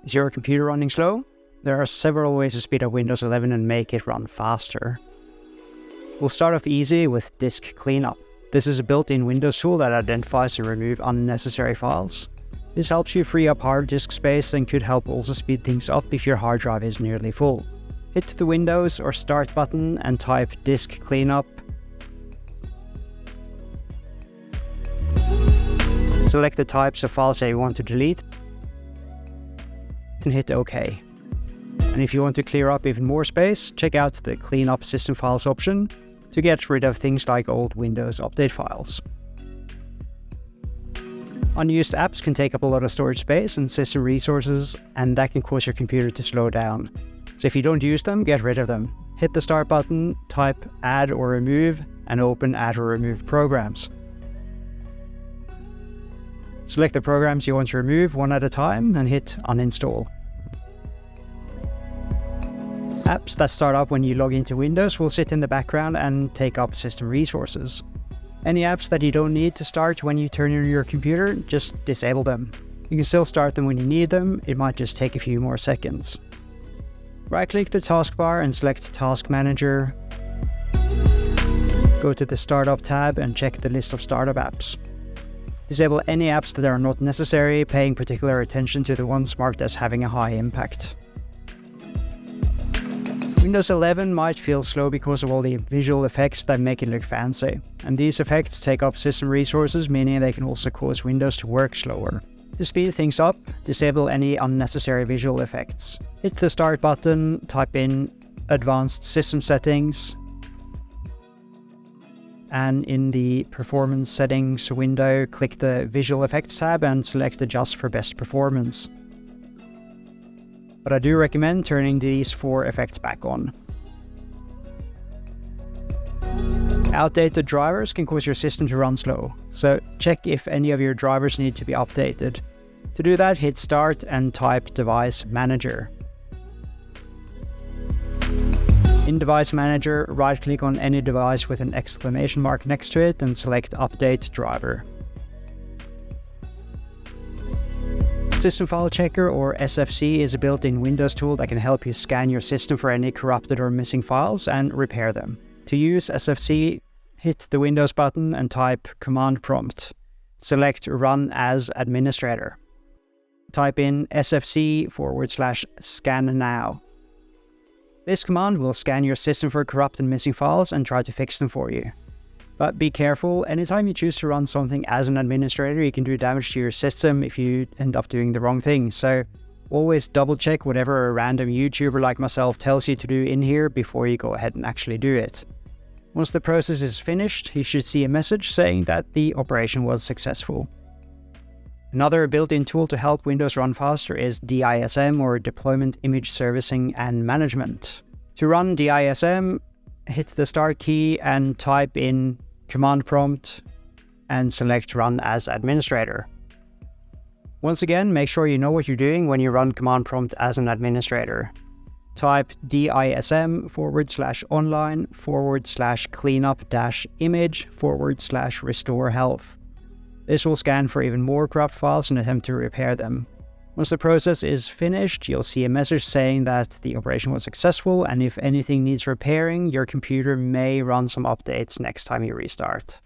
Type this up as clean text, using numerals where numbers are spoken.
Is your computer running slow? There are several ways to speed up Windows 11 and make it run faster. We'll start off easy with disk cleanup. This is a built-in Windows tool that identifies and removes unnecessary files. This helps you free up hard disk space and could help also speed things up if your hard drive is nearly full. Hit the Windows or Start button and type disk cleanup. Select the types of files that you want to delete and hit OK. And if you want to clear up even more space, check out the Clean Up System Files option to get rid of things like old Windows Update files. Unused apps can take up a lot of storage space and system resources, and that can cause your computer to slow down. So if you don't use them, get rid of them. Hit the Start button, type Add or Remove, and open Add or Remove Programs. Select the programs you want to remove one at a time and hit Uninstall. Apps that start up when you log into Windows will sit in the background and take up system resources. Any apps that you don't need to start when you turn on your computer, just disable them. You can still start them when you need them, it might just take a few more seconds. Right-click the taskbar and select Task Manager. Go to the Startup tab and check the list of startup apps. Disable any apps that are not necessary, paying particular attention to the ones marked as having a high impact. Windows 11 might feel slow because of all the visual effects that make it look fancy, and these effects take up system resources, meaning they can also cause Windows to work slower. To speed things up, disable any unnecessary visual effects. Hit the Start button, type in Advanced System Settings, and in the Performance Settings window, click the Visual Effects tab and select Adjust for Best Performance. But I do recommend turning these 4 effects back on. Outdated drivers can cause your system to run slow, so check if any of your drivers need to be updated. To do that, hit Start and type Device Manager. In Device Manager, right-click on any device with an exclamation mark next to it and select Update Driver. System File Checker or SFC is a built-in Windows tool that can help you scan your system for any corrupted or missing files and repair them. To use SFC, hit the Windows button and type Command Prompt. Select Run as Administrator. Type in SFC/scan now. This command will scan your system for corrupt and missing files and try to fix them for you. But be careful, anytime you choose to run something as an administrator, you can do damage to your system if you end up doing the wrong thing. So always double check whatever a random YouTuber like myself tells you to do in here before you go ahead and actually do it. Once the process is finished, you should see a message saying that the operation was successful. Another built-in tool to help Windows run faster is DISM, or Deployment Image Servicing and Management. To run DISM, hit the Start key and type in Command Prompt and select Run as Administrator. Once again, make sure you know what you're doing when you run Command Prompt as an administrator. Type DISM/online/cleanup-image/restore health. This will scan for even more corrupt files and attempt to repair them. Once the process is finished, you'll see a message saying that the operation was successful, and if anything needs repairing, your computer may run some updates next time you restart.